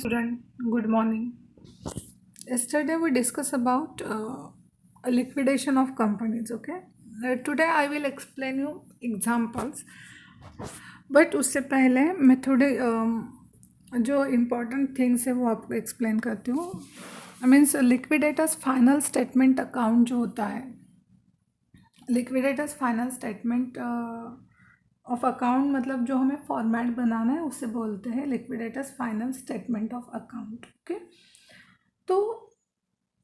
Student, good morning. Yesterday we discussed about a liquidation of companies. Okay. Today I will explain you examples. But उससे पहले मैं थोड़े जो important things है वो आपको एक्सप्लेन करती हूँ. Means liquidators final statement account जो होता है, liquidators final statement of account मतलब जो हमें फॉर्मेट बनाना है उसे बोलते हैं liquidators final statement of account. Okay. तो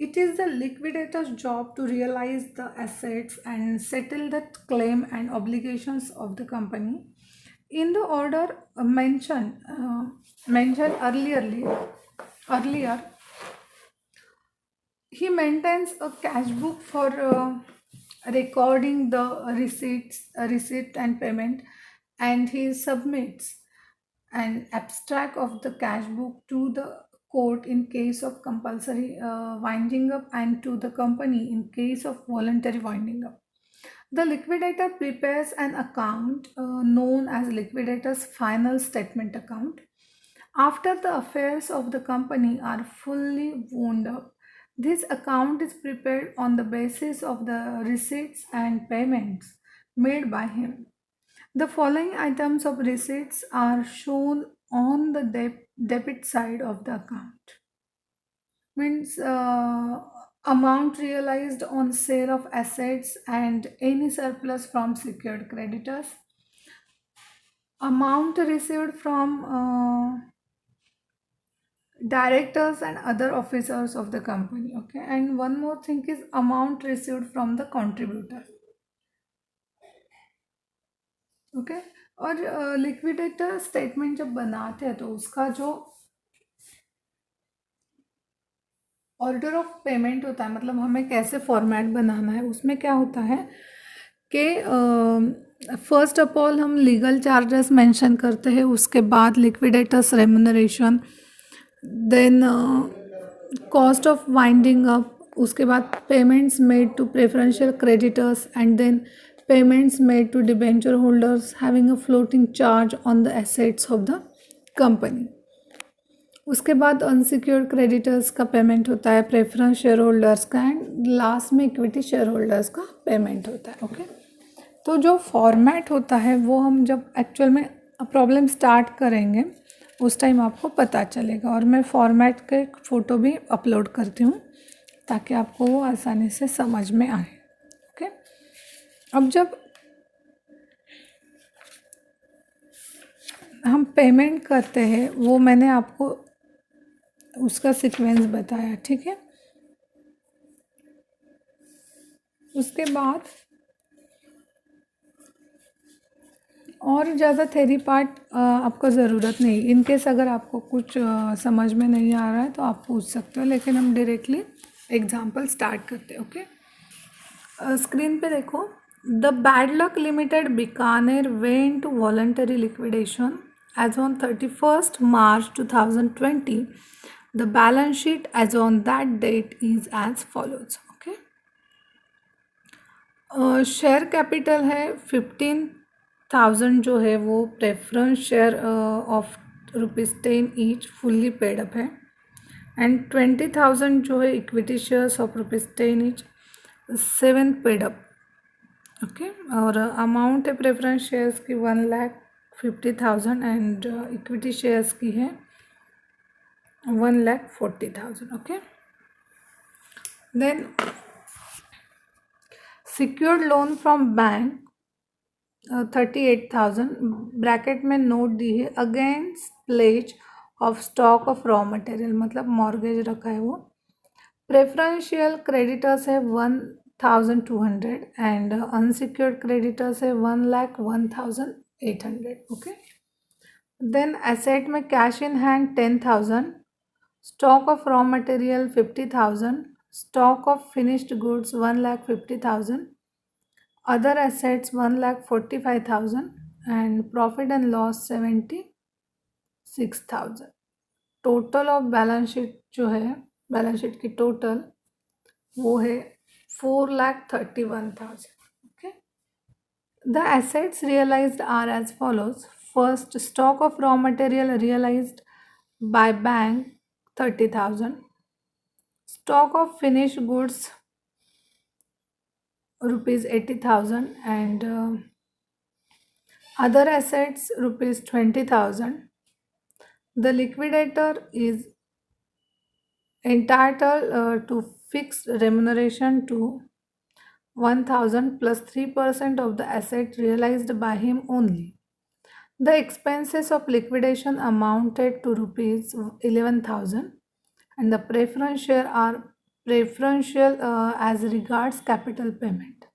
it is the liquidator's job to realize the assets and settle the claim and obligations of the company in the order mentioned earlier. He maintains a cash book for recording the receipt and payment, and he submits an abstract of the cash book to the court in case of compulsory winding up and to the company in case of voluntary winding up. The liquidator prepares an account known as liquidator's final statement account. After the affairs of the company are fully wound up, this account is prepared on the basis of the receipts and payments made by him. The following items of receipts are shown on the debit side of the account. Means amount realized on sale of assets and any surplus from secured creditors. Amount received from directors and other officers of the company. Okay. And one more thing is amount received from the contributor. Okay. और liquidator statement जब बनाते हैं तो उसका जो order of payment होता है, मतलब हमें कैसे फॉर्मेट बनाना है, उसमें क्या होता है कि फर्स्ट ऑफ ऑल हम लीगल चार्जेस मेंशन करते हैं, उसके बाद liquidators remuneration, then cost of winding up, उसके बाद payments made to preferential creditors and then payments made to debenture holders having a floating charge on the assets of the company. उसके बाद unsecured creditors का payment होता है, preference share holders का, and last में equity share holders का payment होता है. ओके. तो जो फॉर्मेट होता है वो हम जब एक्चुअल में प्रॉब्लम स्टार्ट करेंगे उस टाइम आपको पता चलेगा, और मैं फॉर्मेट के फ़ोटो भी अपलोड करती हूँ ताकि आपको वो आसानी से समझ में आए. ओके. अब जब हम पेमेंट करते हैं वो मैंने आपको उसका सीक्वेंस बताया. ठीक है. उसके बाद और ज़्यादा थेरी पार्ट आपको ज़रूरत नहीं. इनकेस अगर आपको कुछ समझ में नहीं आ रहा है तो आप पूछ सकते हो, लेकिन हम डायरेक्टली एग्जांपल स्टार्ट करते हैं. ओके. स्क्रीन पे देखो. The bad luck limited Bikaner went to voluntary liquidation as on 31st March 2020. The balance sheet as on that date is as follows. Okay. Share capital है 15,000 जो है वो preference share of ₹10 each fully paid up है, and 20,000 जो है equity shares of ₹10 each 7 paid up. Okay. और amount है preference shares की 1,50,000 एंड इक्विटी शेयर्स की है 1,40,000. Okay. Then secured loan from bank 38,000 bracket में नोट दी है against pledge of stock of raw material, मतलब मॉर्गेज रखा है वो. प्रेफरेंशियल क्रेडिटर्स है 1,200 एंड अनसिक्योर्ड क्रेडिटर्स है 1,01,800. ओके. देन एसेट में cash in hand 10,000, stock of raw material 50,000, stock of finished goods 1,50,000, other assets 1,45,000 and profit and loss 76,000. Total of balance sheet जो है, balance sheet की total वो है 4,31,000. Okay. The assets realised are as follows. First, stock of raw material realised by bank 30,000, stock of finished goods rupees 80,000, and other assets rupees 20,000. The liquidator is entitled to fixed remuneration to 1,000 plus 3% of the asset realized by him only. The expenses of liquidation amounted to rupees 11,000, and the preference share are preferential as regards capital payment.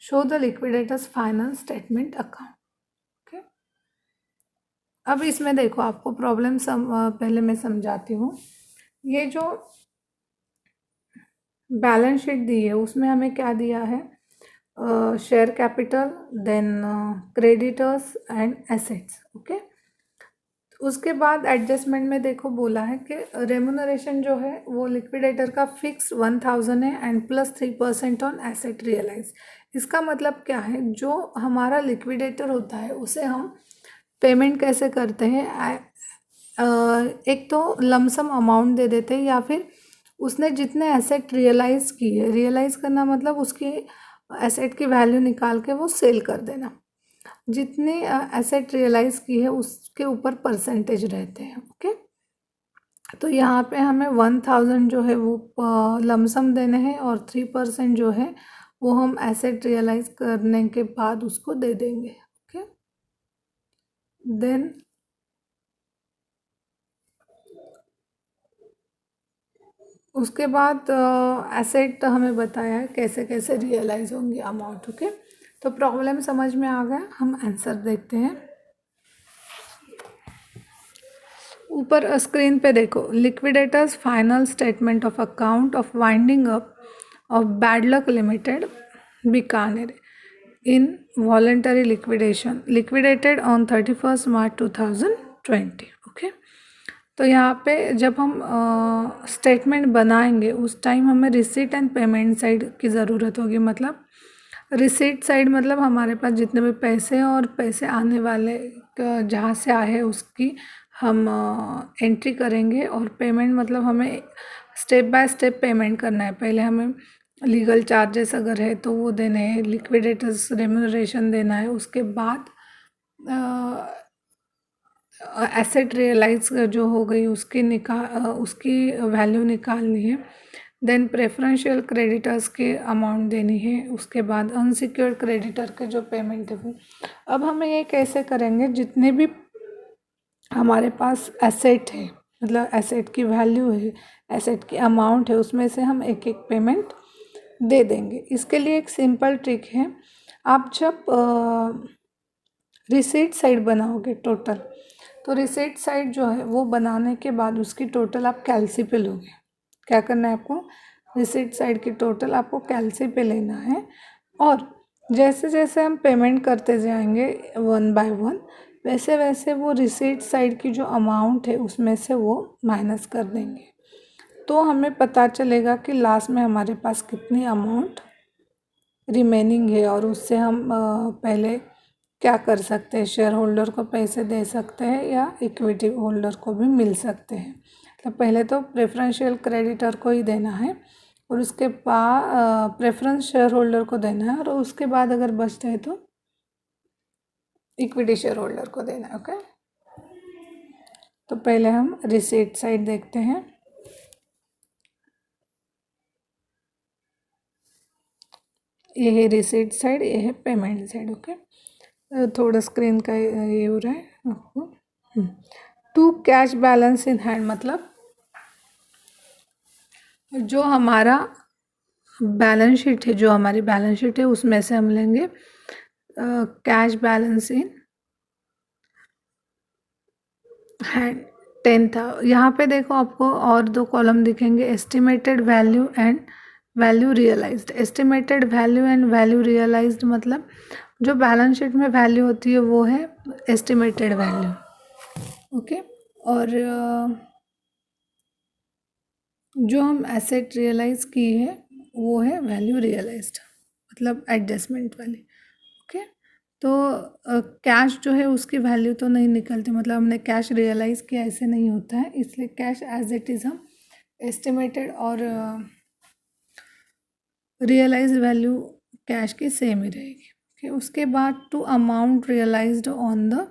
Show the liquidator's final statement account. Okay. अब इसमें देखो, आपको problem पहले मैं समझाती हूँ। ये जो बैलेंस शीट दी है उसमें हमें क्या दिया है, share capital, then creditors and assets. Okay, उसके बाद एडजस्टमेंट में देखो बोला है कि रेमुनरेशन जो है वो लिक्विडेटर का फिक्स 1,000 है and plus 3% on asset realise. इसका मतलब क्या है, जो हमारा लिक्विडेटर होता है उसे हम पेमेंट कैसे करते हैं, एक तो लमसम अमाउंट दे देते हैं, या फिर उसने जितने एसेट रियलाइज़ की है, रियलाइज़ करना मतलब उसकी एसेट की वैल्यू निकाल के वो सेल कर देना। जितनी एसेट रियलाइज़ की है उसके ऊपर परसेंटेज रहते हैं। ओके, तो यहाँ पे हमें 1,000 जो है वो लमसम देने हैं और 3% जो है वो हम एसेट रियलाइज़ करने के बाद उसको दे देंगे। ओके, देन उसके बाद एसेट हमें बताया है कैसे कैसे रियलाइज़ होंगे अमाउंट। ओके, तो प्रॉब्लम समझ में आ गया, हम आंसर देखते हैं। ऊपर स्क्रीन पे देखो, liquidators final statement of account of winding up of bad luck limited Bikaner in voluntary liquidation liquidated on 31 March 2020। Okay, तो यहाँ पे जब हम स्टेटमेंट बनाएंगे उस टाइम हमें रिसीट एंड पेमेंट साइड की ज़रूरत होगी। मतलब रिसीट साइड मतलब हमारे पास जितने भी पैसे हैं और पैसे आने वाले जहाँ से आए हैं उसकी हम एंट्री करेंगे, और पेमेंट मतलब हमें स्टेप बाय स्टेप पेमेंट करना है। पहले हमें लीगल चार्जेस अगर है तो वो देने हैं, लिक्विडेटर्स रेम्यूनरेशन देना है, उसके बाद एसेट रियलाइज जो हो गई उसकी वैल्यू निकालनी है। देन प्रेफरेंशियल क्रेडिटर्स के अमाउंट देनी है, उसके बाद अनसिक्योर्ड क्रेडिटर के जो पेमेंट है वो। अब हमें ये कैसे करेंगे, जितने भी हमारे पास एसेट है, मतलब एसेट की वैल्यू है, एसेट की अमाउंट है, उसमें से हम एक एक पेमेंट दे देंगे। इसके लिए एक सिंपल ट्रिक है, आप जब रिसीट साइड बनाओगे टोटल, तो रिसीट साइड जो है वो बनाने के बाद उसकी टोटल आप कैलसी पे लोगे। क्या करना है आपको, रिसीट साइड की टोटल आपको कैलसी पे लेना है, और जैसे जैसे हम पेमेंट करते जाएंगे 1 बाय 1, वैसे वैसे वो रिसीट साइड की जो अमाउंट है उसमें से वो माइनस कर देंगे। तो हमें पता चलेगा कि लास्ट में हमारे पास कितनी अमाउंट रिमेनिंग है, और उससे हम पहले क्या कर सकते हैं, शेयर होल्डर को पैसे दे सकते हैं या इक्विटी होल्डर को भी मिल सकते हैं। तो पहले तो प्रेफरेंशियल क्रेडिटर को ही देना है, और उसके बाद प्रेफरेंस शेयर होल्डर को देना है, और उसके बाद अगर बचता है तो इक्विटी शेयर होल्डर को देना है। ओके, तो पहले हम रिसीट साइड देखते हैं। ये है रिसीट साइड, ये है पेमेंट साइड। ओके, थोड़ा स्क्रीन का ये हो रहा है आपको। To cash balance in hand मतलब जो हमारा बैलेंस शीट है, जो हमारी बैलेंस शीट है उसमें से हम लेंगे कैश बैलेंस इन हैंड 10,000। यहाँ पे देखो आपको और दो कॉलम दिखेंगे, estimated value and value realised. Estimated value and value realised मतलब जो बैलेंस शीट में वैल्यू होती है वो है एस्टिमेटेड वैल्यू। ओके, और जो हम एसेट रियलाइज की है वो है वैल्यू रियलाइज्ड, मतलब एडजस्टमेंट वाली। ओके, तो कैश जो है उसकी वैल्यू तो नहीं निकलती, मतलब हमने कैश रियलाइज़ किया ऐसे नहीं होता है, इसलिए कैश एज इट इज़ हम एस्टिमेटेड और रियलाइज वैल्यू कैश की सेम ही रहेगी। ओके, उसके बाद to amount realised on the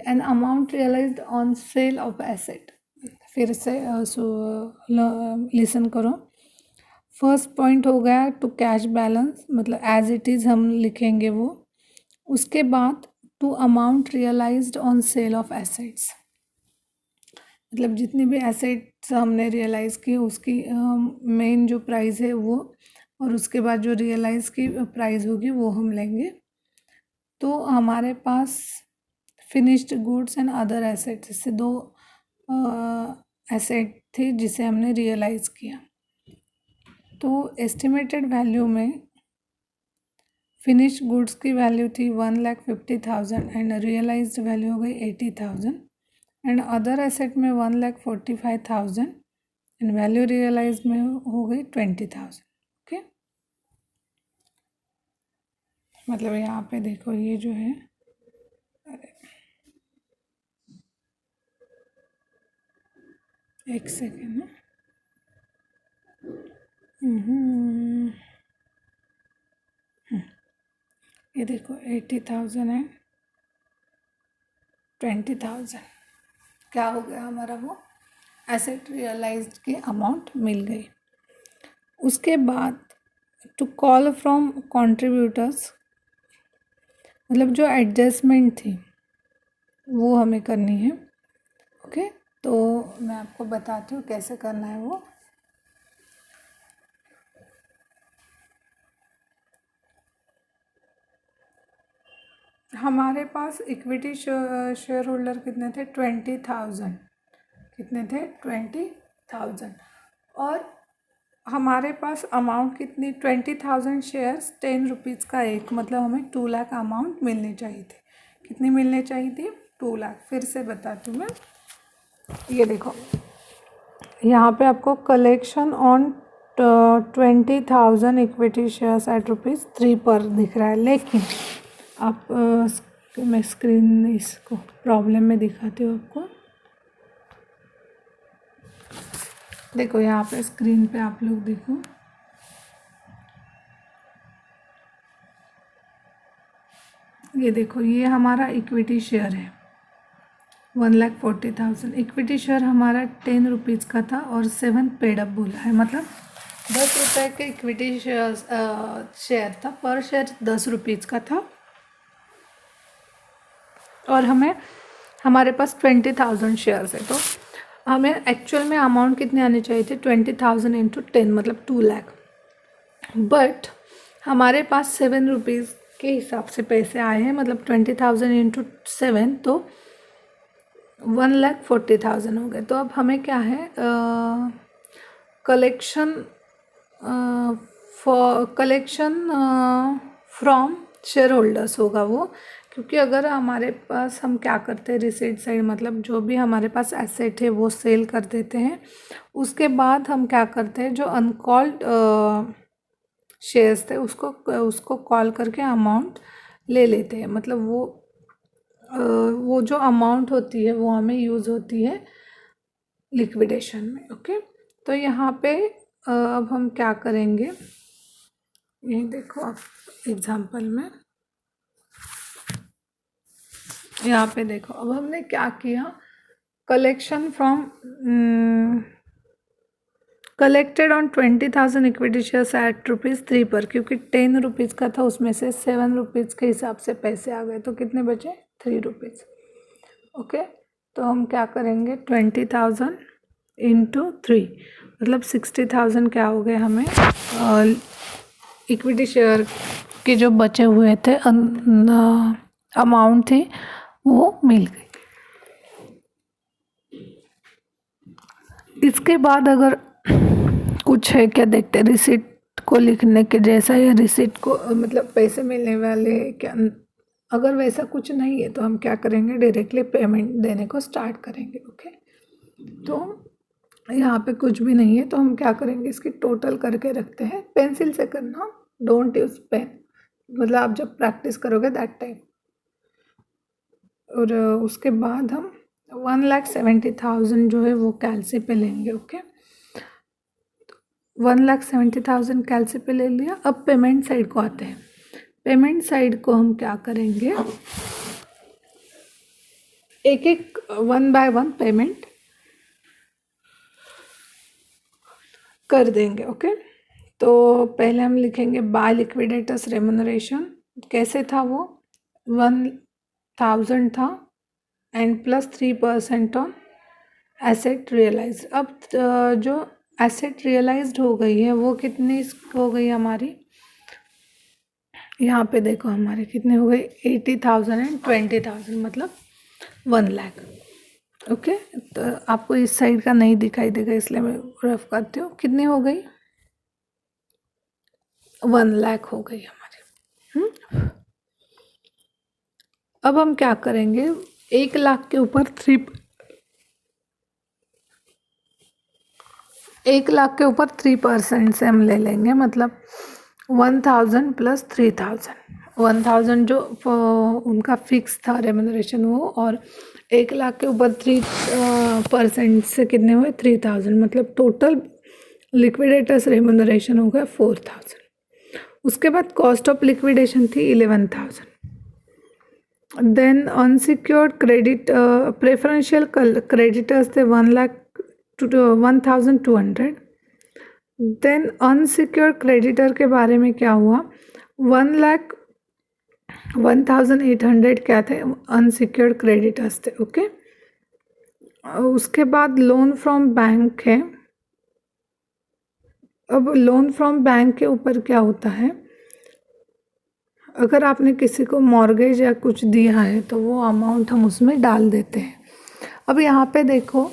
an amount realised on sale of asset. फिर से लिसन करो। फर्स्ट पॉइंट हो गया टू कैश बैलेंस, मतलब एज इट इज़ हम लिखेंगे वो। उसके बाद to amount realised on sale of assets, मतलब जितनी भी एसेट्स हमने रियलाइज़ की उसकी मेन जो प्राइस है वो, और उसके बाद जो रियलाइज़ की प्राइस होगी वो हम लेंगे। तो हमारे पास finished goods and other assets, इससे दो एसेट थे जिसे हमने रियलाइज़ किया। तो एस्टिमेटेड वैल्यू में फिनिश्ड गुड्स की वैल्यू थी 1,50,000 एंड रियलाइज्ड वैल्यू हो गई 80,000, एंड अदर एसेट में 1,45,000 एंड वैल्यू रियलाइज में हो गई 20,000। ओके, मतलब यहाँ पे देखो ये जो है, एक सेकेंड ना, ये देखो 80,000 एंड 20,000 क्या हो गया हमारा, वो एसेट रियलाइज्ड की अमाउंट मिल गई। उसके बाद टू कॉल फ्रॉम कंट्रीब्यूटर्स, मतलब जो एडजस्टमेंट थी वो हमें करनी है। ओके, तो मैं आपको बताती हूँ कैसे करना है वो। हमारे पास इक्विटी शेयर होल्डर कितने थे, 20,000, कितने थे 20,000, और हमारे पास अमाउंट कितनी, 20,000 शेयर्स 10 रुपीज़ का एक, मतलब हमें 2 लाख अमाउंट मिलनी चाहिए थी। कितनी मिलनी चाहिए थी, 2 लाख। फिर से बताती हूँ मैं, ये देखो यहाँ पे आपको collection on 20,000 equity shares at ₹3 पर दिख रहा है, लेकिन आप मैं स्क्रीन इसको प्रॉब्लम में दिखाती हूँ आपको। देखो यहाँ पे स्क्रीन पे आप लोग देखो, ये देखो ये हमारा इक्विटी शेयर है 1,40,000। इक्विटी शेयर हमारा 10 रुपीज़ का था और 7 पेड अप बोला है, मतलब 10 रुपये के इक्विटी शेयर था, पर शेयर 10 रुपीज़ का था, और हमारे पास 20,000 शेयर्स है। तो हमें एक्चुअल में अमाउंट कितनी आनी चाहिए थी, 20,000 इंटू 10 मतलब 2 लाख, बट हमारे पास 7 रुपीज़ के हिसाब से पैसे आए हैं, मतलब 20,000 इंटू 7 तो 1,40,000 हो गए। तो अब हमें क्या है, कलेक्शन फ्रॉम शेयर होल्डर्स होगा वो, क्योंकि अगर हमारे पास हम क्या करते हैं, रिसीट साइड मतलब जो भी हमारे पास एसेट है वो सेल कर देते हैं, उसके बाद हम क्या करते हैं, जो अनकॉल्ड शेयर्स थे उसको कॉल करके अमाउंट ले लेते हैं, मतलब वो जो अमाउंट होती है वो हमें यूज़ होती है लिक्विडेशन में। ओके, तो यहाँ पे अब हम क्या करेंगे, ये देखो आप एग्जांपल में यहाँ पे देखो, अब हमने क्या किया, collection from collected on 20,000 equity shares at ₹3 पर, क्योंकि 10 रुपीज़ का था उसमें से 7 रुपीज़ के हिसाब से पैसे आ गए, तो कितने बचे 3 रुपीज़। ओके, तो हम क्या करेंगे, 20,000 इंटू 3 मतलब 60,000 क्या हो गए हमें, इक्विटी शेयर के जो बचे हुए थे अमाउंट थी वो मिल गई। इसके बाद अगर कुछ है क्या देखते हैं, रिसीट को लिखने के जैसा या रिसीट को मतलब पैसे मिलने वाले क्या, अगर वैसा कुछ नहीं है तो हम क्या करेंगे, डायरेक्टली पेमेंट देने को स्टार्ट करेंगे। ओके, तो यहाँ पे कुछ भी नहीं है, तो हम क्या करेंगे, इसकी टोटल करके रखते हैं। पेंसिल से करना, डोंट यूज पेन, मतलब आप जब प्रैक्टिस करोगे दैट टाइम। और उसके बाद हम 1,70,000 जो है वो कैलसी पे लेंगे। ओके, 1,70,000 कैलसी पे ले लिया। अब पेमेंट साइड को आते हैं। पेमेंट साइड को हम क्या करेंगे, एक एक 1 बाय 1 पेमेंट कर देंगे। ओके, तो पहले हम लिखेंगे बाय लिक्विडेटर्स रेम्यूनरेशन। कैसे था वो, 1,000 था and plus 3% on asset realise. अब जो एसेट रियलाइज्ड हो गई है वो कितनी हो गई हमारी, यहाँ पे देखो हमारे कितने हो गए, 80,000 एंड 20,000, मतलब 1,00,000। ओके, तो आपको इस साइड का नहीं दिखाई देगा इसलिए मैं रफ करती हूँ। कितनी हो गई, 1,00,000 हो गई हमारी। अब हम क्या करेंगे, 1,00,000 के ऊपर 3% से हम ले लेंगे, मतलब 1,000 प्लस 3,000। 1,000 जो उनका फिक्स था रेम्यूनरेशन वो, और 1,00,000 के ऊपर 3% से कितने हुए, 3,000, मतलब टोटल लिक्विडेटर्स रेम्यूनरेशन हो गया 4,000। उसके बाद कॉस्ट ऑफ लिक्विडेशन थी 11,000। Then unsecured credit preferential creditors थे 1,200। देन अनसिक्योर्ड क्रेडिटर के बारे में क्या हुआ, 1,01,800 क्या थे, अनसिक्योर्ड क्रेडिटर्स थे। ओके, उसके बाद लोन फ्रॉम बैंक है। अब लोन फ्रॉम बैंक के ऊपर क्या होता है, अगर आपने किसी को मॉर्गेज या कुछ दिया है तो वो अमाउंट हम उसमें डाल देते हैं। अब यहाँ पे देखो,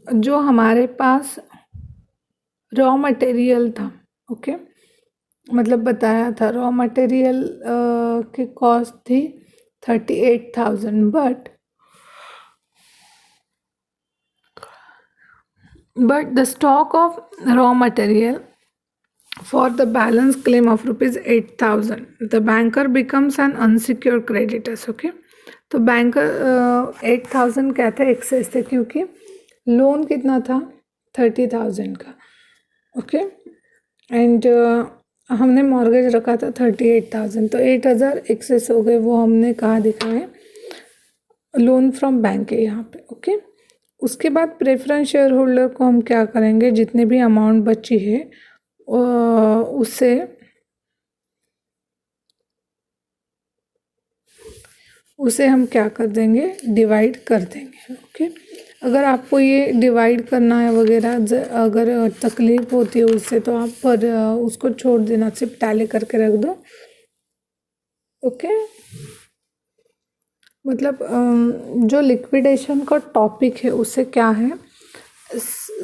जो हमारे पास रॉ मटेरियल था, ओके, मतलब बताया था रॉ मटेरियल की कॉस्ट थी 38,000, but the stock of raw material for the balance claim of rupees 8,000, the banker becomes an unsecured creditors। Okay, तो बैंकर 8,000 क्या था, एक्सेस थे, क्योंकि लोन कितना था 30,000 का। ओके, एंड हमने मॉर्गेज रखा था 38,000, तो 8,000 एक्सेस हो गए, वो हमने कहाँ दिखा है, लोन फ्रॉम बैंक है यहाँ पे। ओके, उसके बाद प्रेफरेंस शेयर होल्डर को हम क्या करेंगे, जितने भी अमाउंट बची है उसे हम क्या कर देंगे, डिवाइड कर देंगे। ओके, अगर आपको ये डिवाइड करना है वगैरह, अगर तकलीफ होती है उससे, तो आप पर उसको छोड़ देना, सिर्फ टैली करके रख दो। ओके, मतलब जो लिक्विडेशन का टॉपिक है उससे क्या है,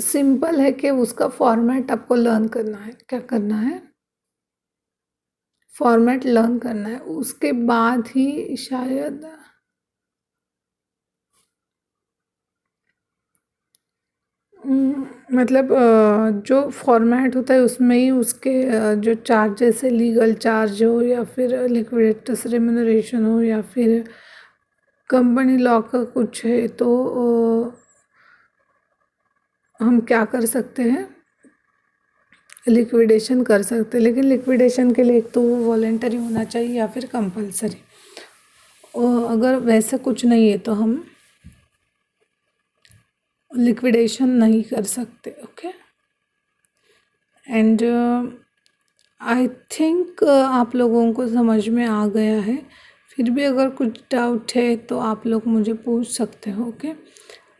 सिंपल है कि उसका फॉर्मेट आपको लर्न करना है। क्या करना है, फॉर्मेट लर्न करना है, उसके बाद ही शायद मतलब जो फॉर्मेट होता है उसमें ही उसके जो चार्जेस है, लीगल चार्ज हो या फिर लिक्विडेटर्स रेम्यूनरेशन हो या फिर कंपनी लॉ का कुछ है, तो हम क्या कर सकते हैं, लिक्विडेशन कर सकते हैं। लेकिन लिक्विडेशन के लिए एक तो वो वॉलेंटरी होना चाहिए या फिर कंपलसरी। अगर वैसे कुछ नहीं है तो हम लिक्विडेशन नहीं कर सकते। ओके, एंड आई थिंक आप लोगों को समझ में आ गया है। फिर भी अगर कुछ डाउट है तो आप लोग मुझे पूछ सकते हो। ओके,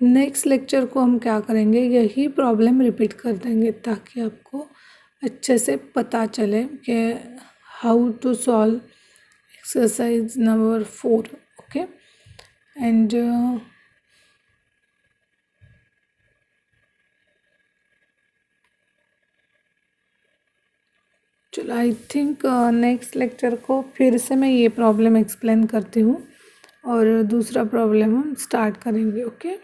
नेक्स्ट लेक्चर को हम क्या करेंगे, यही प्रॉब्लम रिपीट कर देंगे ताकि आपको अच्छे से पता चले कि how to solve exercise number 4। Okay, and चलो आई थिंक नेक्स्ट लेक्चर को फिर से मैं ये प्रॉब्लम एक्सप्लेन करती हूँ और दूसरा प्रॉब्लम हम स्टार्ट करेंगे। ओके।